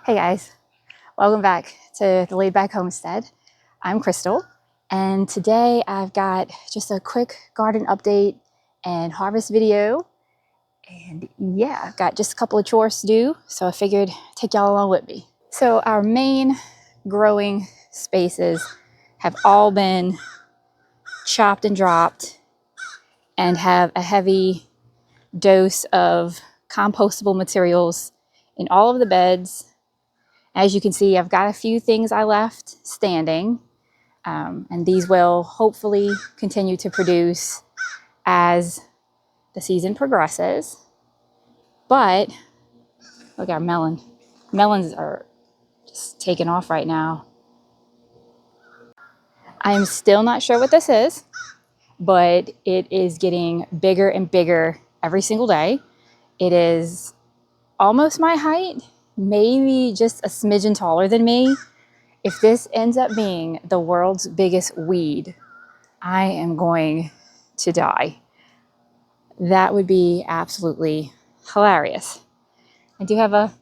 Hey guys, welcome back to the Laid-Back Homestead. I'm Crystal, and today I've got just a quick garden update and harvest video. And yeah, I've got just a couple of chores to do, so I figured take y'all along with me. So our main growing spaces have all been chopped and dropped and have a heavy dose of compostable materials in all of the beds. As you can see, I've got a few things I left standing, and these will hopefully continue to produce as the season progresses. But look at our melon. Melons are just taking off right now. I'm still not sure what this is, but it is getting bigger and bigger every single day. It is almost my height, maybe just a smidgen taller than me. If this ends up being the world's biggest weed, I am going to die. That would be absolutely hilarious. I do have a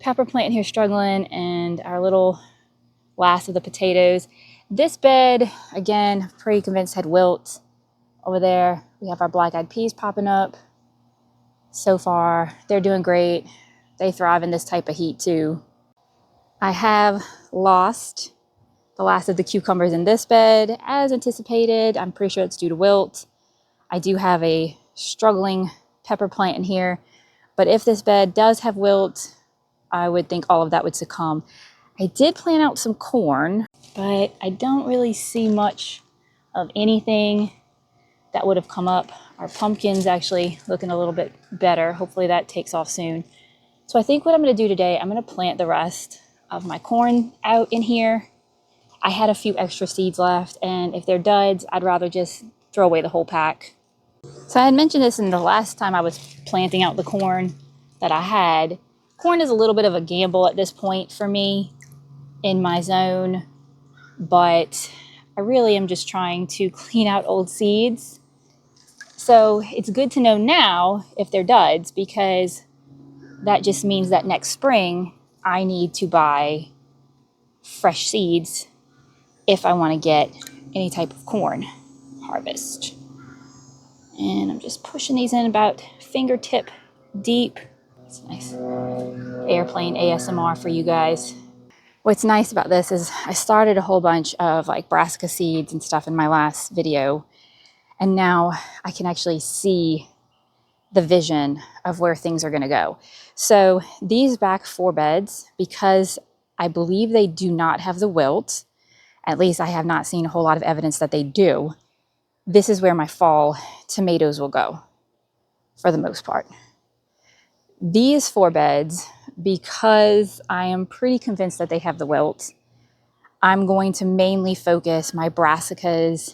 pepper plant here struggling and our little last of the potatoes. This bed, again, pretty convinced had wilt. Over there, we have our black-eyed peas popping up. So far, they're doing great. They thrive in this type of heat too. I have lost the last of the cucumbers in this bed as anticipated. I'm pretty sure it's due to wilt. I do have a struggling pepper plant in here, but if this bed does have wilt, I would think all of that would succumb. I did plant out some corn, but I don't really see much of anything that would have come up. Our pumpkin's actually looking a little bit better. Hopefully that takes off soon. So I think what I'm going to do today, I'm going to plant the rest of my corn out in here. I had a few extra seeds left, and if they're duds, I'd rather just throw away the whole pack. So I had mentioned this in the last time I was planting out the corn that I had. Corn is a little bit of a gamble at this point for me in my zone, but I really am just trying to clean out old seeds. So it's good to know now if they're duds, because that just means that next spring I need to buy fresh seeds if I want to get any type of corn harvest. And I'm just pushing these in about fingertip deep. It's nice airplane ASMR for you guys. What's nice about this is I started a whole bunch of like brassica seeds and stuff in my last video, and now I can actually see the vision of where things are going to go. So these back 4 beds, because I believe they do not have the wilt, at least I have not seen a whole lot of evidence that they do, this is where my fall tomatoes will go for the most part. These 4 beds, because I am pretty convinced that they have the wilt, I'm going to mainly focus my brassicas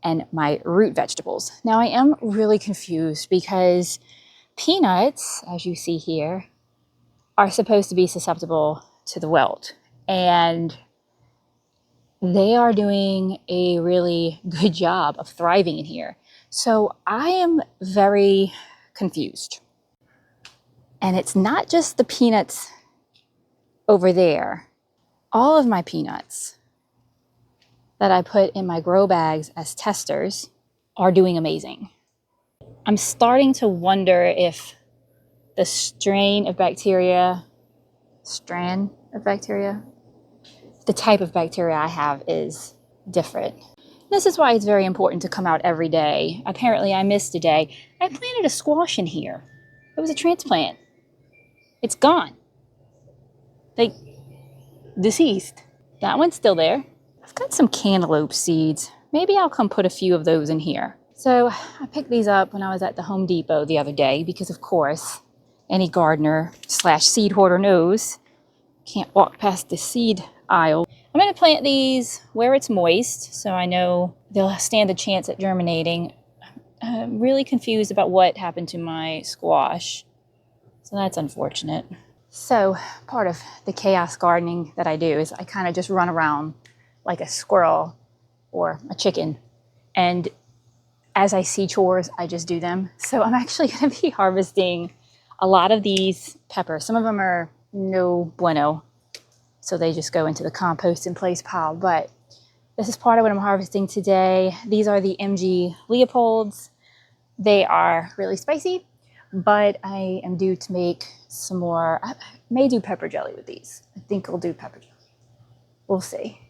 and my root vegetables. Now I am really confused because peanuts, as you see here, are supposed to be susceptible to the wilt, and they are doing a really good job of thriving in here. So I am very confused. And it's not just the peanuts over there. All of my peanuts that I put in my grow bags as testers are doing amazing. I'm starting to wonder if the strand of bacteria, the type of bacteria I have is different. This is why it's very important to come out every day. Apparently I missed a day. I planted a squash in here. It was a transplant. It's gone. Like, deceased. That one's still there. I've got some cantaloupe seeds. Maybe I'll come put a few of those in here. So I picked these up when I was at the Home Depot the other day because, of course, any gardener / seed hoarder knows can't walk past the seed aisle. I'm going to plant these where it's moist, so I know they'll stand a chance at germinating. I'm really confused about what happened to my squash, so that's unfortunate. So part of the chaos gardening that I do is I kind of just run around like a squirrel or a chicken, and as I see chores, I just do them. So I'm actually going to be harvesting a lot of these peppers. Some of them are no bueno. So they just go into the compost in place pile. But this is part of what I'm harvesting today. These are the MG Leopolds. They are really spicy, but I am due to make some more. I may do pepper jelly with these. I think I'll do pepper jelly. We'll see.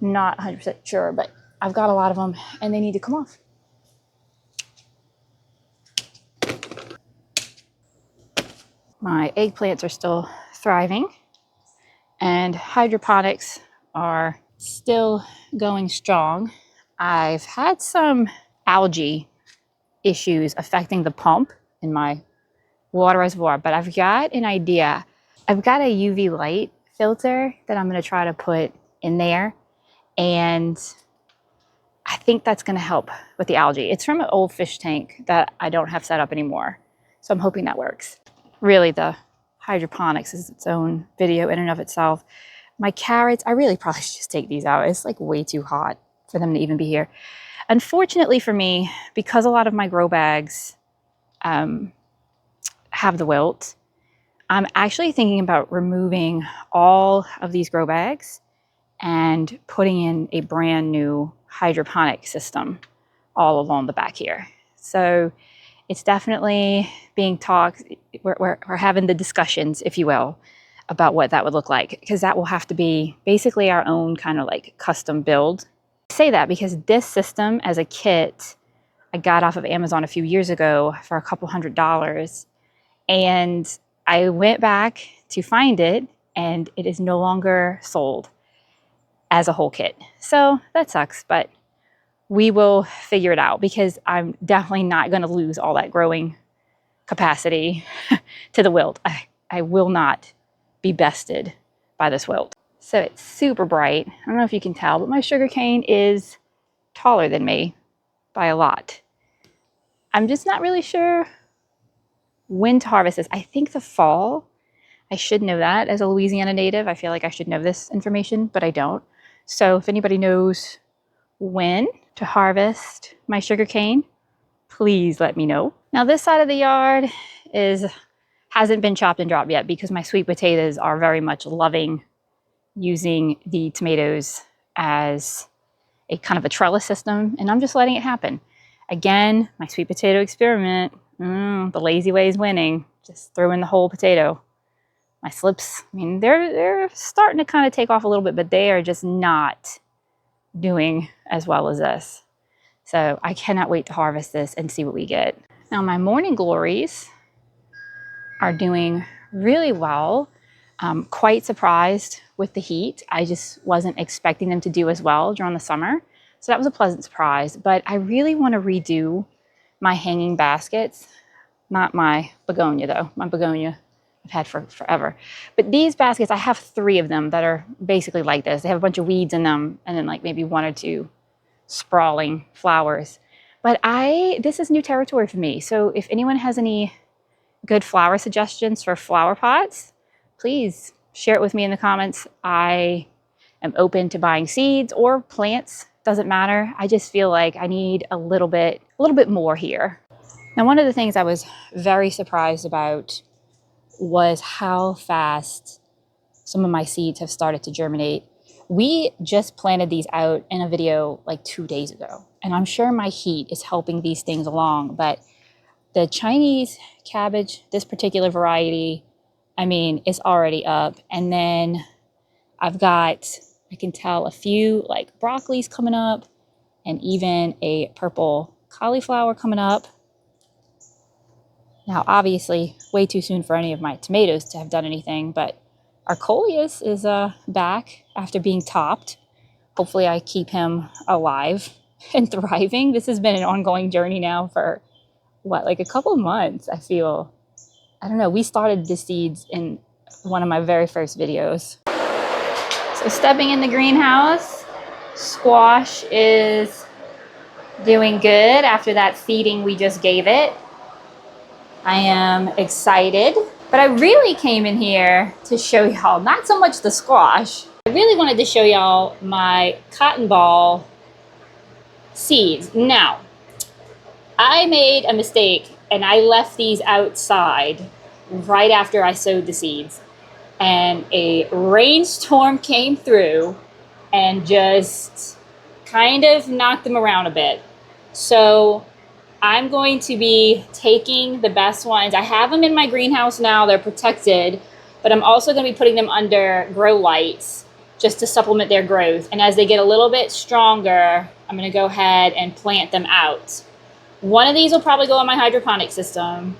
Not 100% sure, but I've got a lot of them and they need to come off. My eggplants are still thriving and hydroponics are still going strong. I've had some algae issues affecting the pump in my water reservoir, but I've got an idea. I've got a UV light filter that I'm going to try to put in there, and I think that's going to help with the algae. It's from an old fish tank that I don't have set up anymore, so I'm hoping that works. Really, the hydroponics is its own video in and of itself. My carrots, I really probably should just take these out. It's like way too hot for them to even be here. Unfortunately for me, because a lot of my grow bags have the wilt, I'm actually thinking about removing all of these grow bags and putting in a brand new hydroponic system all along the back here. So it's definitely being talked, we're having the discussions, if you will, about what that would look like, because that will have to be basically our own kind of like custom build. I say that because this system as a kit, I got off of Amazon a few years ago for a couple $100s, and I went back to find it and it is no longer sold as a whole kit. So that sucks, but we will figure it out because I'm definitely not going to lose all that growing capacity to the wilt. I will not be bested by this wilt. So it's super bright. I don't know if you can tell, but my sugarcane is taller than me by a lot. I'm just not really sure when to harvest this. I think the fall. I should know that as a Louisiana native. I feel like I should know this information, but I don't. So if anybody knows when to harvest my sugarcane, please let me know. Now this side of the yard hasn't been chopped and dropped yet because my sweet potatoes are very much loving using the tomatoes as a kind of a trellis system, and I'm just letting it happen. Again, my sweet potato experiment, the lazy way is winning. Just throw in the whole potato. My slips, I mean, they're starting to kind of take off a little bit, but they are just not doing as well as this. So I cannot wait to harvest this and see what we get. Now my morning glories are doing really well. Quite surprised with the heat. I just wasn't expecting them to do as well during the summer. So that was a pleasant surprise, but I really want to redo my hanging baskets. Not my begonia though. My begonia I've had for forever. But these baskets, I have 3 of them that are basically like this. They have a bunch of weeds in them and then like maybe 1 or 2 sprawling flowers. But this is new territory for me. So if anyone has any good flower suggestions for flower pots, please share it with me in the comments. I am open to buying seeds or plants, doesn't matter. I just feel like I need a little bit more here. Now, one of the things I was very surprised about was how fast some of my seeds have started to germinate. We just planted these out in a video like 2 days ago, and I'm sure my heat is helping these things along, but the Chinese cabbage, this particular variety, I mean, it's already up. And then I've got, I can tell a few like broccolis coming up and even a purple cauliflower coming up. Now, obviously, way too soon for any of my tomatoes to have done anything, but our coleus is back after being topped. Hopefully I keep him alive and thriving. This has been an ongoing journey now for what, like a couple of months, I feel. I don't know, we started the seeds in one of my very first videos. So stepping in the greenhouse, squash is doing good after that feeding we just gave it. I am excited, but I really came in here to show y'all, not so much the squash. I really wanted to show y'all my cotton ball seeds. Now, I made a mistake and I left these outside right after I sowed the seeds. and a rainstorm came through and just kind of knocked them around a bit. So I'm going to be taking the best ones. I have them in my greenhouse now, they're protected, but I'm also going to be putting them under grow lights just to supplement their growth. And as they get a little bit stronger, I'm going to go ahead and plant them out. One of these will probably go in my hydroponic system,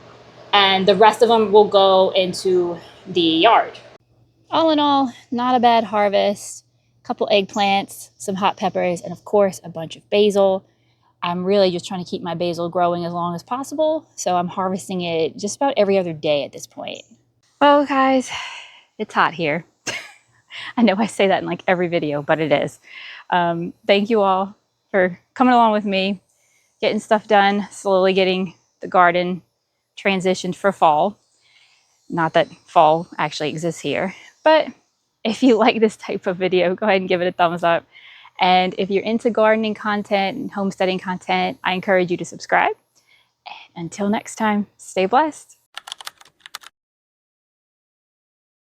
and the rest of them will go into the yard. All in all, not a bad harvest. A couple eggplants, some hot peppers, and of course a bunch of basil. I'm really just trying to keep my basil growing as long as possible, so I'm harvesting it just about every other day at this point. Well guys, it's hot here. I know I say that in like every video, but it is. Thank you all for coming along with me, getting stuff done, slowly getting the garden transitioned for fall. Not that fall actually exists here, but if you like this type of video, go ahead and give it a thumbs up. And if you're into gardening content and homesteading content, I encourage you to subscribe. And until next time, stay blessed.